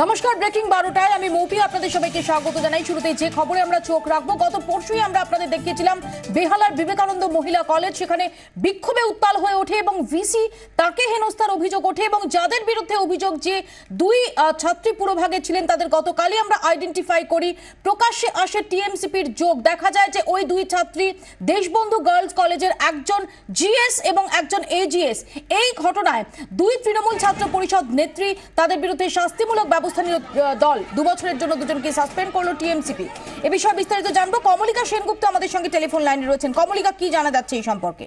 নমস্কার, ব্রেকিং 12টায় আমি মৌপি আপনাদের সবাইকে স্বাগত জানাই। শুরুতেই যে খবরে আমরা চোখ রাখবো, গত পরশুই আমরা আপনাদের দেখিয়েছিলাম বেহালার বিবেকানন্দ মহিলা কলেজ, সেখানে বিক্ষোভে উত্তাল হয়ে ওঠে এবং ভিসি তাকে হেনস্থার অভিযোগ ওঠে এবং যাদের বিরুদ্ধে অভিযোগ যে দুই ছাত্রী পুরোভাগে ছিলেন তাদের গতকালই আমরা আইডেন্টিফাই করি। প্রকাশ্যে আসে টিএমসিপির যোগ। দেখা যায় যে ওই দুই ছাত্রী দেশবন্ধু গার্লস কলেজের একজন জিএস এবং একজন এজিএস। এই ঘটনায় দুই তৃণমূল ছাত্র পরিষদ নেত্রী তাদের বিরুদ্ধে শাস্তিমূলক ব্যবস্থা নিয়ে দল 2 বছরের জন্য দুজনকে সাসপেন্ড করলো টিএমসিপি। এ বিষয়ে বিস্তারিত জানবো। কমলিকা সেনগুপ্ত আমাদের সঙ্গে টেলিফোন লাইনে রয়েছেন। কমলিকা, কি জানা যাচ্ছে এই সম্পর্কে?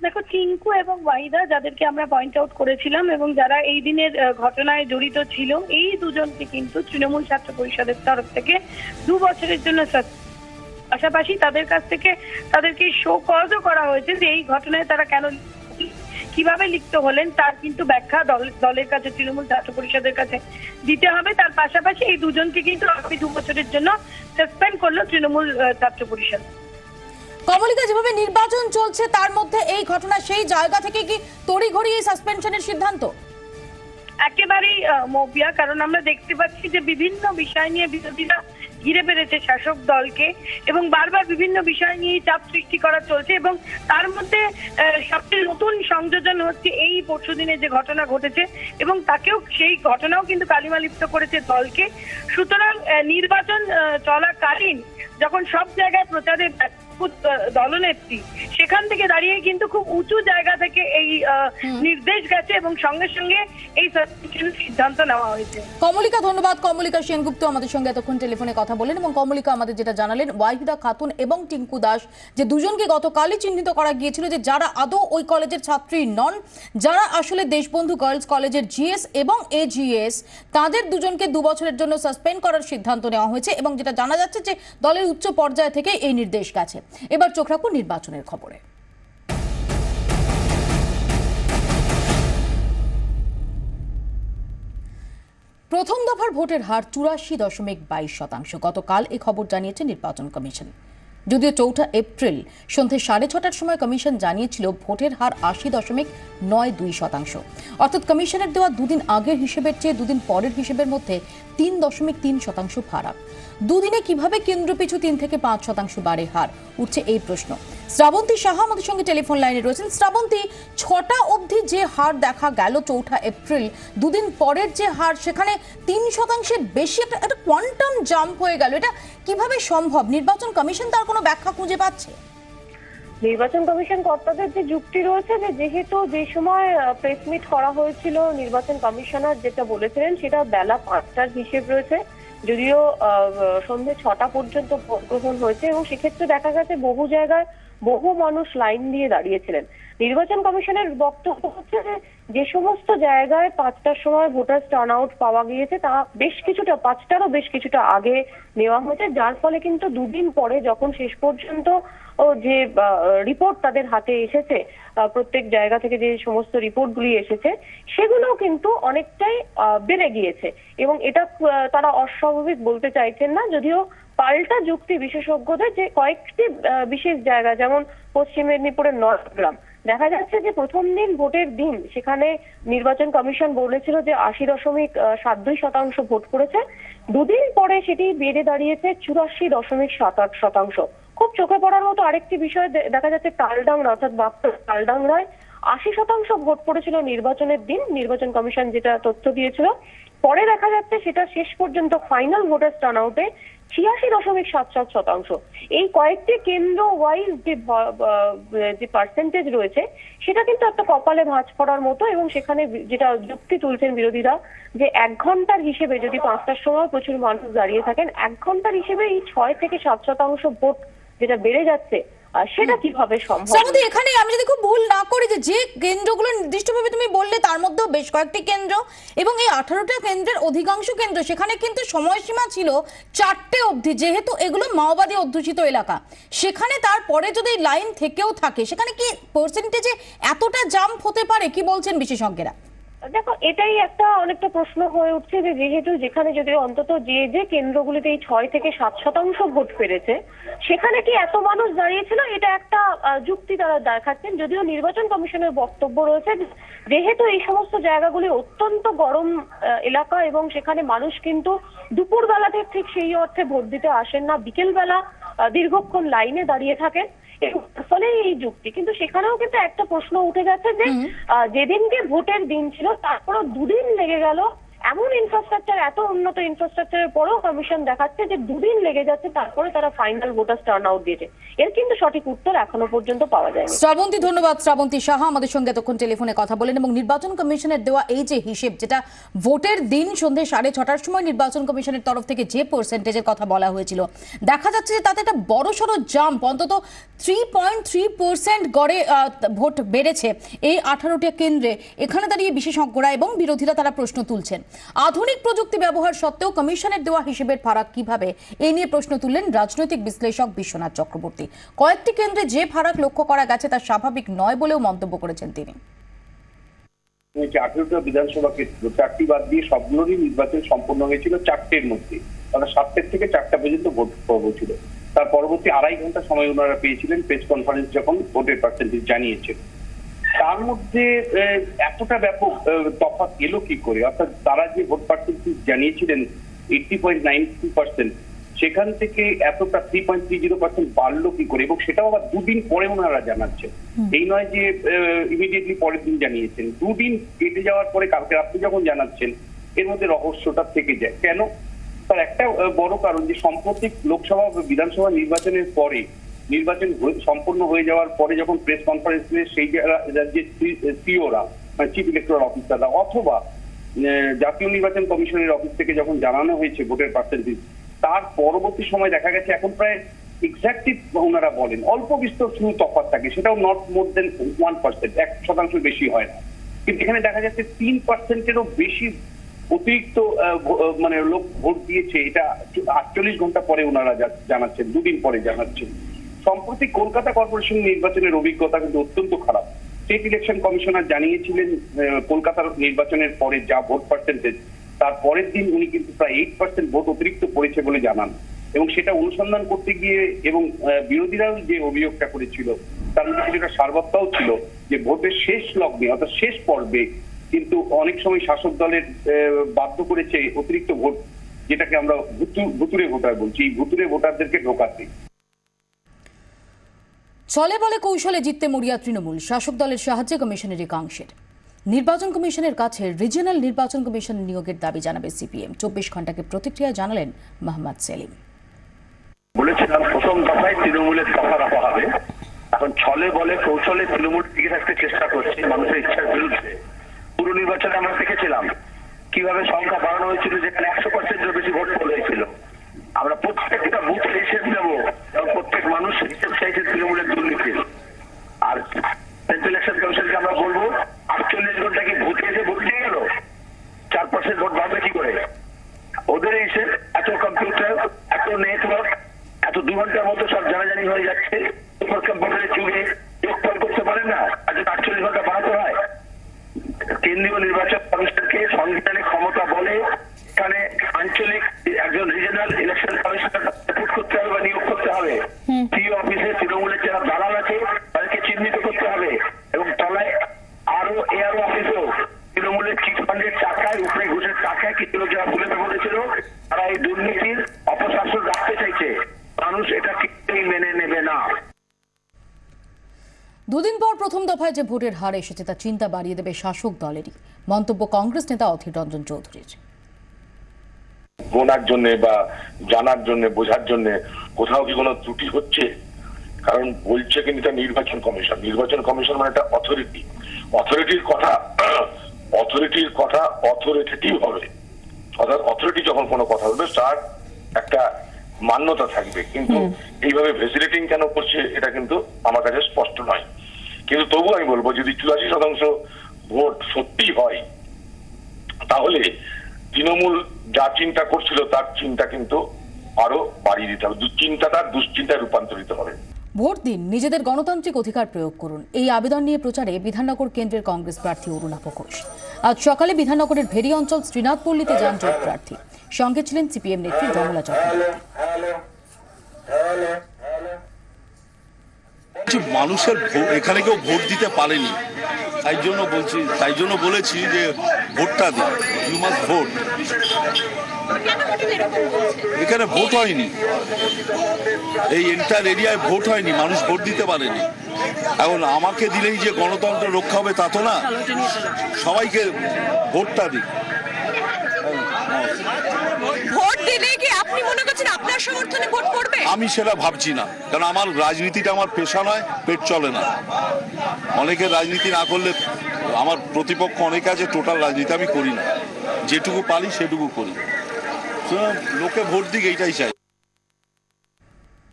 দেখো, টিঙ্কু এবং ওয়াহিদা যাদেরকে আমরা পয়েন্ট আউট করেছিলাম এবং যারা এই দিনের ঘটনায় জড়িত ছিল, এই দুজনকে কিন্তু তৃণমূল ছাত্র পরিষদের তরফ থেকে 2 বছরের জন্য পাশাপাশি তাদের কাছ থেকে তাদেরকে শো কজও করা হয়েছে যে এই ঘটনায় তারা কেন কিভাবে লিপ্ত হলেন তার কিন্তু ব্যাখ্যা দলের কাছে, তৃণমূল ছাত্র পরিষদের কাছে দিতে হবে। তার পাশাপাশি এই দুজনকে কিন্তু আগামী 2 বছরের জন্য সাসপেন্ড করলো তৃণমূল ছাত্র পরিষদ। কমলিকা, যেভাবে নির্বাচন চলছে তার মধ্যে এই ঘটনা সেই জায়গা থেকে কি তড়িঘড়ি এই সাসপেনশনের সিদ্ধান্ত? একেবারেই মৌপিয়া, কারণ আমরা দেখতে পাচ্ছি যে বিভিন্ন বিষয় নিয়ে বিরোধীরা ঘিরে পেরেছে শাসক দলকে এবং বারবার বিভিন্ন বিষয় নিয়ে চাপ সৃষ্টি করা চলছে এবং তার মধ্যে সবচেয়ে নতুন সংযোজন হচ্ছে এই পরশুদিনে যে ঘটনা ঘটেছে এবং তাকেও, সেই ঘটনাও কিন্তু কালিমালিপ্ত করেছে দলকে। সুতরাং নির্বাচন চলাকালীন যখন সব জায়গায় প্রচারের দলনেত্রী, সেখান থেকে দাঁড়িয়ে কিন্তু খুব উঁচু জায়গা থেকে এই নির্দেশ গেছে এবং সঙ্গে সঙ্গে এই সিদ্ধান্ত নেওয়া হয়েছে। কমলিকা, ধন্যবাদ। কমলিকা সেনগুপ্ত আমাদের সঙ্গে এতক্ষণ টেলিফোনে কথা বলেন এবং কমলিকা আমাদের যেটা জানালেন, ওয়াহিদা খাতুন এবং টিঙ্কু দাস যে দুজনকে গতকালই চিহ্নিত করা গিয়েছিল যে যারা আদৌ ওই কলেজের ছাত্রী নন, যারা আসলে দেশবন্ধু গার্লস কলেজের জিএস এবং এজিএস, তাদের দুজনকে 2 বছরের জন্য সাসপেন্ড করার সিদ্ধান্ত নেওয়া হয়েছে এবং যেটা জানা যাচ্ছে যে দলের উচ্চ পর্যায় থেকে এই নির্দেশ গেছে। এবার চোখ রাখুন নির্বাচনের খবরে। প্রথম দফার ভোটের হার 84.22%। গতকাল এই খবর জানিয়েছে নির্বাচন কমিশন। যদিও 4 এপ্রিল সন্ধ্যে 6:30টার সময় কমিশন জানিয়েছিল ভোটের হার 80.92%। অর্থাৎ কমিশনের দেওয়া দুদিন আগের হিসেবের চেয়ে দুদিন পরের হিসেবের মধ্যে 3.3% ফারাক। দুদিনে কিভাবে কেন্দ্র পিছু 3 থেকে 5% বাড়ে হার, উঠছে এই প্রশ্ন। শ্রাবন্তী সাহা আমাদের সঙ্গে টেলিফোন লাইনে রয়েছেন। শ্রাবন্তী, 6টা অবধি যে হার দেখা গেল 4 এপ্রিল, দুদিন পরের যে হার সেখানে 3%-এর বেশি একটা কোয়ান্টাম জাম্প হয়ে গেল। এটা কিভাবে সম্ভব? নির্বাচন কমিশন তার কোনো ব্যাখ্যা খুঁজে পাচ্ছে? নির্বাচন কমিশন কর্তাদের যে যুক্তি রয়েছে যে যেহেতু যে সময় প্রেস মিট করা হয়েছিল, নির্বাচন কমিশনার যেটা বলেছিলেন সেটা বেলা 5টার হিসেব রয়েছে, যদিও সন্ধ্যে 6টা পর্যন্ত ভোট গ্রহণ হয়েছে এবং সেক্ষেত্রে দেখা গেছে বহু জায়গায় বহু মানুষ লাইন দিয়ে দাঁড়িয়েছিলেন। নির্বাচন কমিশনের বক্তব্য হচ্ছে যে সমস্ত জায়গায় 5টার সময় ভোটার টার্ন আউট পাওয়া গিয়েছে তা বেশ কিছুটা, 5টারও বেশ কিছুটা আগে নেওয়া হয়েছে, যার ফলে কিন্তু দুদিন পরে যখন শেষ পর্যন্ত যে রিপোর্ট তাদের হাতে এসেছে, প্রত্যেক জায়গা থেকে যে সমস্ত রিপোর্টগুলি এসেছে সেগুলো কিন্তু অনেকটাই বেড়ে গিয়েছে এবং এটা তারা অস্বাভাবিক বলতে চাইছেন না। যদিও পাল্টা যুক্তি বিশেষজ্ঞদের যে কয়েকটি বিশেষ জায়গা, যেমন পশ্চিম মেদিনীপুরের নর্থগ্রাম, দেখা যাচ্ছে যে প্রথম দিন ভোটের দিন সেখানে নির্বাচন কমিশন বলেছিল যে 80.72% ভোট পড়েছে, দুদিন পরে সেটি বেড়ে দাঁড়িয়েছে 84.78%। খুব চোখে পড়ার মতো আরেকটি বিষয় দেখা যাচ্ছে তালডাংরা, অর্থাৎ বাঁকুড়ার তালডাংরায় 80% ভোট পড়েছিল নির্বাচনের দিন, নির্বাচন কমিশন যেটা তথ্য দিয়েছিল। পরে দেখা যাচ্ছে সেটা শেষ পর্যন্ত ফাইনাল ভোটার টার্ন আউটে 86.77%। এই কয়েকটি কেন্দ্র ওয়াইজ যে পার্সেন্টেজ রয়েছে সেটা কিন্তু একটা কপালে ভাঁজ পড়ার মতো এবং সেখানে যেটা যুক্তি তুলছেন বিরোধীরা যে 1 ঘন্টার হিসেবে যদি 5টার সময় প্রচুর মানুষ দাঁড়িয়ে থাকেন, 1 ঘন্টার হিসেবে এই 6 থেকে 7% ভোট যেটা বেড়ে যাচ্ছে সেটা কিভাবে সম্ভব? এখানে আমি যদি খুব ভুল না করি যে কেন্দ্রগুলো নির্দিষ্টভাবে তুমি বললে তার মধ্যে বেশ কয়েকটি কেন্দ্র এবং এই 18টা কেন্দ্রের অধিকাংশ কেন্দ্র সেখানে কিন্তু সময়সীমা ছিল 4টে অবধি, যেহেতু এগুলো মাওবাদী অধ্যুষিত এলাকা। সেখানে তারপরে যদি লাইন থেকেও থাকে সেখানে কি পার্সেন্টেজে এতটা জাম্প হতে পারে, কি বলছেন বিশেষজ্ঞরা? দেখো, এটাই একটা অনেকটা প্রশ্ন হয়ে উঠছে যে যেহেতু যেখানে যদি অন্তত যে কেন্দ্রগুলিতে এই 6 থেকে 7% ভোট পেরেছে সেখানে কি এত মানুষ দাঁড়িয়েছিল, এটা একটা যুক্তি তারা দেখাচ্ছেন। যদিও নির্বাচন কমিশনের বক্তব্য রয়েছে যেহেতু এই সমস্ত জায়গাগুলি অত্যন্ত গরম এলাকা এবং সেখানে মানুষ কিন্তু দুপুর বেলাতে ঠিক সেই অর্থে ভোট দিতে আসেন না, বিকেল বেলা দীর্ঘক্ষণ লাইনে দাঁড়িয়ে থাকেন, ফলে এই যুক্তি। কিন্তু সেখানেও কিন্তু একটা প্রশ্ন উঠে গেছে যে যেদিনকে ভোটের দিন ছিল তারপরও 2 দিন লেগে গেল, এমন ইনফ্রাস্ট্রাকচার, এত উন্নত ইনফ্রাস্ট্রাকচারের পরেও কমিশন দেখাচ্ছে যে 2 দিন লেগে যাচ্ছে, তারপরে তারা ফাইনাল ভোটার টার্ন আউট দিয়েছে। এর কিন্তু সঠিক উত্তর এখনো পর্যন্ত পাওয়া যায়নি। শ্রাবন্তী, ধন্যবাদ। শ্রাবন্তী সাহা আমাদের সঙ্গে এতক্ষণ টেলিফোনে কথা বলেন এবং নির্বাচন কমিশনের দেওয়া এই যে হিসেব, যেটা ভোটের দিন সন্ধ্যে 6:30টার সময় নির্বাচন কমিশনের তরফ থেকে যে পার্সেন্টেজের কথা বলা হয়েছিল, দেখা যাচ্ছে যে তাতে একটা বড়সড় জাম্প, অন্তত 3.3% গড়ে ভোট বেড়েছে এই 18টি কেন্দ্রে। এখানে দাঁড়িয়ে বিশেষজ্ঞরা এবং বিরোধীরা তারা প্রশ্ন তুলছেন, আধুনিক প্রযুক্তি ব্যবহার সত্ত্বেও কমিশনের দেওয়া হিসেবের ফারাক কিভাবে, এই নিয়ে প্রশ্ন তুললেন রাজনৈতিক বিশ্লেষক বিশ্বনাথ চক্রবর্তী। কয়েকটি কেন্দ্রে যে ফারাক লক্ষ্য করা গেছে তা স্বাভাবিক নয় বলেও মন্তব্য করেছেন তিনি। 18টা বিধানসভা ক্ষেত্র, 4টি বাদ দিয়ে সবগুলোরই নির্বাচন সম্পন্ন হয়েছিল 4টের মধ্যে, অর্থাৎ 7টা থেকে 4টা পর্যন্ত ভোট পর্ব ছিল। তার পরবর্তী 2.5 ঘন্টা সময় ওনারা পেয়েছিলেন প্রেস কনফারেন্স যখন ভোটের পার্সেন্টেজ জানিয়েছেন। তার মধ্যে এতটা ব্যাপক তফাৎ এলো কি করে? অর্থাৎ তারা যে ভোট পার্সেন্টেজ জানিয়েছিলেন 80.92%, সেখান থেকে এতটা 3.30% বাড়লো কি করে? এবং সেটাও আবার 2 দিন পরে ওনারা জানাচ্ছেন, এই নয় যে ইমিডিয়েটলি পরের দিন জানিয়েছেন। 2 দিন কেটে যাওয়ার পরে কালকে রাত্রে যখন জানাচ্ছেন, এর মধ্যে রহস্যটা থেকে যায় কেন? তার একটা বড় কারণ যে সম্প্রতি লোকসভা বিধানসভা নির্বাচনের পরে, নির্বাচন সম্পন্ন হয়ে যাওয়ার পরে যখন প্রেস কনফারেন্সে সেই রাজ্যের সিওরা, মানে চিফ ইলেকটোরাল অফিসাররা অথবা জাতীয় নির্বাচন কমিশনের অফিস থেকে যখন জানানো হয়েছে ভোটের পার্সেন্টেজ, তার পরবর্তী সময় দেখা গেছে এখন প্রায় এক্স্যাক্টলি ওনারা বলেন অল্প বিস্তর শুধু তফাৎ থাকে, সেটাও নট মোর দেন 1%, 1% বেশি হয় না। কিন্তু এখানে দেখা যাচ্ছে 3%-এরও বেশি অতিরিক্ত মানে লোক ভোট দিয়েছে, এটা 48 ঘন্টা পরে ওনারা জানাচ্ছেন, 2 দিন পরে জানাচ্ছেন। সম্প্রতি কলকাতা কর্পোরেশন নির্বাচনের অভিজ্ঞতা কিন্তু অত্যন্ত খারাপ। স্টেট ইলেকশন কমিশনার জানিয়েছিলেন কলকাতার নির্বাচনের পরে যা ভোট পার্সেন্টেজ, তার পরের দিন উনি কিন্তু প্রায় 8% ভোট অতিরিক্ত পড়েছে বলে জানান। এবং সেটা অনুসন্ধান করতে গিয়ে এবং বিরোধীরাও যে অভিযোগটা করেছিল তার মধ্যে কিছুটা সারবত্তাও ছিল যে ভোটের শেষ লগ্নে অর্থাৎ শেষ পর্বে কিন্তু অনেক সময় শাসক দলের বাধ্য করেছে অতিরিক্ত ভোট, যেটাকে আমরা ভুতুরে ভোটার বলছি, এই ভুতুরে ভোটারদেরকে ঢোকাতে। ছলে বলে কৌশলে জিততে মরিয়া তৃণমূল, শাসক দলের সাহায্যে কমিশনের একাংশের। নির্বাচন কমিশনের কাছে রিজিয়নাল নির্বাচন কমিশন নিয়োগের দাবি জানাবে সিপিএম। 24 ঘন্টাকে প্রতিক্রিয়া জানালেন মোহাম্মদ সেলিম। বলেছিলাম প্রথম দফায় তৃণমূলের দফা রাখা হবে, এখন ছলে বলে কৌশলে তৃণমূল টিকে থাকতে চেষ্টা করছে মানুষের ইচ্ছার বিরুদ্ধে। পুরো নির্বাচনে আমরা দেখেছিলাম কিভাবে সংখ্যা বাড়ানো হয়েছিল, যেখানে 100%-এর বেশি ভোট হয়েছিল। আমরা প্রত্যেকটা বুথে হিসেব নেবো এবং প্রত্যেক মানুষ হিসেব চাইছে তৃণমূলের দুর্নীতি। আর সেন্ট্রাল ইলেকশন কমিশনকে আমরা বলবো 48 ঘন্টা কি বুথে এসে ভোট দিয়ে গেল, 4% ভোট বাড়বে কি করে? ওদের হিসেব এত কম্পিউটার, এত নেটওয়ার্ক, এত 2 ঘন্টার মধ্যে সব জানাজানি হয়ে যাচ্ছে। কম্পিউটারের যুগে যোগফল করতে পারেন না, আজ 48 ঘন্টা বাড়াতে হয়। কেন্দ্রীয় নির্বাচন কমিশনকে সাংবিধানিক ক্ষমতা বলে এখানে আঞ্চলিক একজন রিজিয়নাল ইলেকশন কমিশনার করতে হবে বা নিয়োগ করতে হবে। সিও অফিসে তৃণমূলের যারা দালাল আছে তাদেরকে চিহ্নিত করতে হবে এবং তলায় আরো এআরও অফিসেও তৃণমূলের চিট ফান্ডের টাকায়, উপরে ঘুষের টাকায় কিছু লোক যারা তুলে বলেছিল তারা এই দুর্নীতির অপশাসন রাখতে চাইছে। মানুষ এটা কিছুতেই মেনে নেবে না। 2 দিন পর প্রথম দফায় যে ভোটের হার এসেছে তা চিন্তা বাড়িয়ে দেবে শাসক দলেরই, মন্তব্য কংগ্রেস নেতা অধীর রঞ্জন চৌধুরীর। গোনার জন্য বা জানার জন্য, বোঝার জন্য কোথাও কি কোনো ত্রুটি হচ্ছে? কারণ বলছে কিন্তু এটা নির্বাচন কমিশন, নির্বাচন কমিশন মানে একটা অথরিটি, অথরিটির কথা অথরিটেটিভ হবে। অর্থাৎ অথরিটি যখন কোনো কথা বলবে তার একটা মান্যতা থাকবে। কিন্তু এইভাবে ভেসিলেটিং কেন করছে এটা কিন্তু আমার কাছে স্পষ্ট নয়। কিন্তু তবু আমি বলবো যদি 84% ভোট সত্যি হয় তাহলে তৃণমূল যা চিন্তা করছিল তার চিন্তা কিন্তু আরো বাড়িয়ে দিতে হবে, চিন্তাটা দুশ্চিন্তায় রূপান্তরিত হবে। ভোট দিন, নিজেদের গণতান্ত্রিক অধিকার প্রয়োগ করুন, এই আবেদন নিয়ে প্রচারে বিধাননগর কেন্দ্রের কংগ্রেস প্রার্থী অরুণাভ ঘোষ। আজ সকালে বিধাননগরের ভেরি অঞ্চল শ্রীনাথপল্লীতে যান জোট প্রার্থী। সঙ্গে ছিলেন সিপিএম নেত্রী রমলা চক্রবর্তী। মানুষের এখানে কেউ ভোট দিতে পারেনি, তাই জন্য বলেছি যে ভোটটা দিন, ইউ মাস্ট ভোট। এখানে ভোট হয়নি, এই এন্টার এরিয়ায় ভোট হয়নি, মানুষ ভোট দিতে পারেনি। এখন আমাকে দিলেই যে গণতন্ত্র রক্ষা হবে তা তো না, সবাইকে ভোটটা দিন। ভোট দিলে কি আপনি মনে করছেন আপনার সমর্থনে ভোট পড়বে? আমি সেটা ভাবছি না, কারণ আমার রাজনীতিটা আমার পেশা নয়, পেট চলে না। অনেকে রাজনীতি না করলে, আমার প্রতিপক্ষ অনেকে আছে, টোটাল রাজনীতি আমি করি না, যেটুকু পারি সেটুকু করি। লোকে ভোট দিক, এইটাই চাই।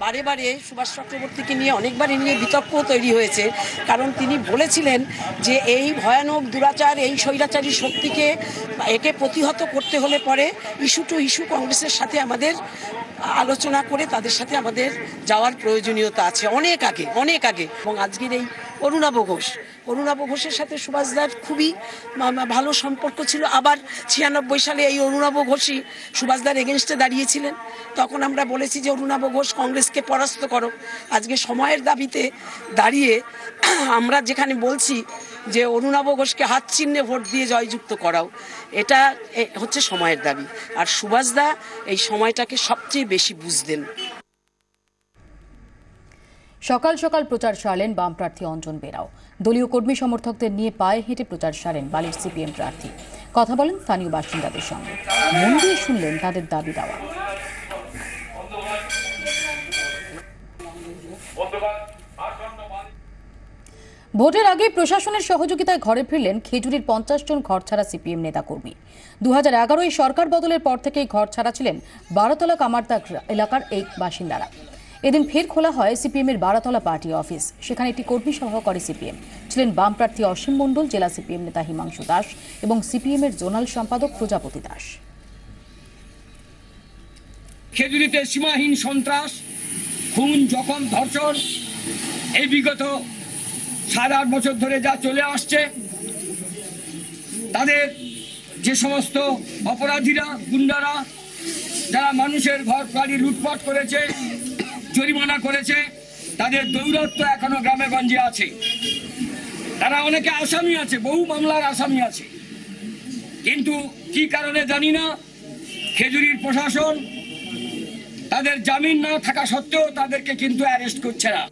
বারে বারে সুভাষ চক্রবর্তীকে নিয়ে অনেকবার নিয়ে বিতর্ক তৈরি হয়েছে, কারণ তিনি বলেছিলেন যে এই ভয়ানক দুরাচার, এই স্বৈরাচারী শক্তিকে একে প্রতিহত করতে হলে পরে ইস্যু টু ইস্যু কংগ্রেসের সাথে আমাদের আলোচনা করে তাদের সাথে আমাদের যাওয়ার প্রয়োজনীয়তা আছে, অনেক আগে। এবং আজকের এই অরুণাভ ঘোষের সাথে সুভাষদার খুবই ভালো সম্পর্ক ছিল। আবার 96 সালে এই অরুণাভ ঘোষই সুভাষদার এগেনস্টে দাঁড়িয়েছিলেন। তখন আমরা বলেছি যে অরুণাভ ঘোষ কংগ্রেসকে পরাস্ত করো। আজকে সময়ের দাবিতে দাঁড়িয়ে আমরা যেখানে বলছি যে অরুণাভ ঘোষকে হাত চিহ্নে ভোট দিয়ে জয়যুক্ত করাও, এটা হচ্ছে সময়ের দাবি। আর সুভাষদা এই সময়টাকে সবচেয়ে বেশি বুঝতেন। সকাল সকাল প্রচার সারলেন বাম প্রার্থী অঞ্জন বেরাও। দলীয় কর্মী সমর্থকদের নিয়ে পায়ে হেঁটে প্রচার সারেন বালির সিপিএম প্রার্থী। কথা বলেন স্থানীয় বাসিন্দাদের সঙ্গে, মন দিয়ে শুনলেন তাদের দাবি দেওয়া। ভোটের আগে প্রশাসনের সহযোগিতায় ঘরে ফিরলেন খেজুরির 50 জন ঘরছাড়া সিপিএম নেতাকর্মী। 2011 সরকার বদলের পর থেকেই ঘরছাড়া ছিলেন বারাতলা কামারদা এলাকার এই বাসিন্দারা। এদিন ফের খোলা হয় সিপিএমের বারাতলা পার্টি অফিস। সেখানে একটি কর্মী সভা করে সিপিএম। ছিলেন বাম প্রার্থী অসীম মণ্ডল, জেলা সিপিএম নেতা হিমাংশু দাস এবং সিপিএমের জোনাল সম্পাদক প্রজাপতি দাস। খেজুরিতে সীমাহীন সন্ত্রাস, খুন, জখম, ধর্ষণ এই বিগত 7-8 বছর ধরে যা চলে আসছে, তাদের যে সমস্ত অপরাধীরা, গুন্ডারা যারা মানুষের ঘর বাড়ি লুটপাট করেছে, জরিমানা করেছে, তাদের দৌরত্ব এখনো গ্রামে গঞ্জে আছে। তারা অনেকে আসামি আছে, বহু মামলার আসামি আছে, কিন্তু কি কারণে জানি না খেজুরির প্রশাসন তাদের জামিন না থাকা সত্ত্বেও তাদেরকে কিন্তু অ্যারেস্ট করছে না।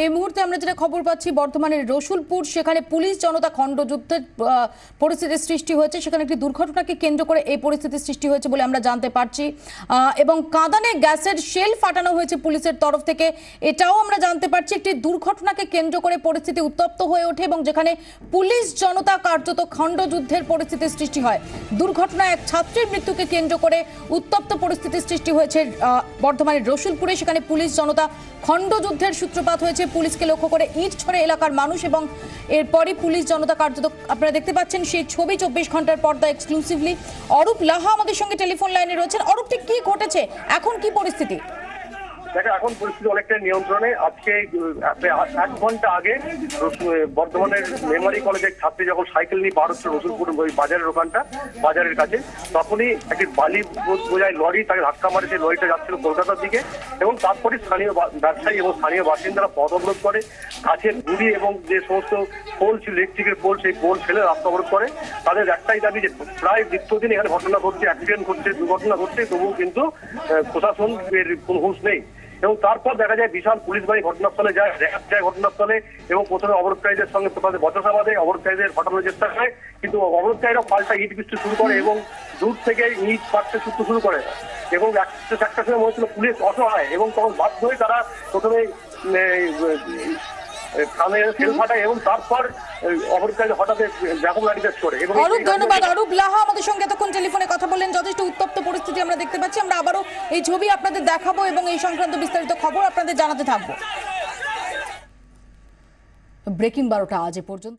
এই মুহূর্তে আমরা যেটা খবর পাচ্ছি, বর্তমানের রসুলপুর, সেখানে পুলিশ জনতা খণ্ডযুদ্ধের পরিস্থিতির সৃষ্টি হয়েছে। সেখানে একটি দুর্ঘটনাকে কেন্দ্র করে এই পরিস্থিতির সৃষ্টি হয়েছে বলে আমরা জানতে পারছি। এবং কাঁদানে গ্যাসের শেল ফাটানো হয়েছে পুলিশের তরফ থেকে, এটাও আমরা জানতে পারছি। একটি দুর্ঘটনাকে কেন্দ্র করে পরিস্থিতি উত্তপ্ত হয়ে ওঠে এবং যেখানে পুলিশ জনতা কার্যত খণ্ডযুদ্ধের পরিস্থিতির সৃষ্টি হয়। দুর্ঘটনায় এক ছাত্রীর মৃত্যুকে কেন্দ্র করে উত্তপ্ত পরিস্থিতির সৃষ্টি হয়েছে বর্ধমানের রসুলপুরে। সেখানে পুলিশ জনতা খণ্ডযুদ্ধের সূত্রপাত হয়েছে। পুলিশকে লক্ষ্য করে ইট ছড়ে এলাকার মানুষ এবং এরপরই পুলিশ জনতা কার্যত, আপনারা দেখতে পাচ্ছেন সেই ছবি 24 ঘন্টার পর্দা এক্সক্লুসিভলি। অরূপ লাহা আমাদের সঙ্গে টেলিফোন লাইনে রয়েছেন। অরূপ, ঠিক কি ঘটেছে, এখন কি পরিস্থিতি? দেখো, এখন পরিস্থিতি অনেকটা নিয়ন্ত্রণে। আজকে 1 ঘন্টা আগে বর্ধমানের মেমোরি কলেজের ছাত্রী যখন সাইকেল নিয়ে পার হচ্ছে রসুলপুর ওই বাজারের ওখানটা, বাজারের কাছে, তখনই একটি বালি বোঝাই লরি তাকে ধাক্কা মারে। সেই লরিটা যাচ্ছিল কলকাতার দিকে এবং তারপরে স্থানীয় ব্যবসায়ী এবং স্থানীয় বাসিন্দারা পথ অবরোধ করে, গাছের গুড়ি এবং যে সমস্ত পোল ছিল, ইলেকট্রিকের পোল, সেই পোল ফেলে রাস্তা অবরোধ করে। তাদের একটাই দাবি যে প্রায় নিত্যদিন এখানে ঘটনা ঘটছে, অ্যাক্সিডেন্ট ঘটছে, দুর্ঘটনা ঘটছে, তবুও কিন্তু প্রশাসন এর কোনো হুঁশ নেই। এবং তারপর দেখা যায় বিশাল পুলিশ বাহিনী ঘটনাস্থলে যায়, র্যাব যায় ঘটনাস্থলে এবং প্রথমে অবরোধকারীদের সঙ্গে তাদের বচসা বাঁধে, অবরোধকারীদের হটানোর চেষ্টা করে, কিন্তু অবরোধকারীরা পাল্টা ইট বৃষ্টি শুরু করে এবং দূর থেকে ইট পাটতে ছুটতে শুরু করে। এবং একটা সময় মনে হচ্ছিল পুলিশ অসহায় এবং তখন বাধ্য হয়ে তারা প্রথমে এবং তারপর অবরোধকারী হঠাৎ ব্যাপক লাঠিচার্জ করে। অরূপ, ধন্যবাদ। অরূপ লাহা আমাদের সঙ্গে এতক্ষণ টেলিফোনে কথা বললেন। যথেষ্ট উত্তপ্ত পরিস্থিতি আমরা দেখতে পাচ্ছি। আমরা আবারও এই ছবি আপনাদের দেখাবো এবং এই সংক্রান্ত বিস্তারিত খবর আপনাদের জানাতে থাকবো। ব্রেকিং 12টা আজ এ পর্যন্ত।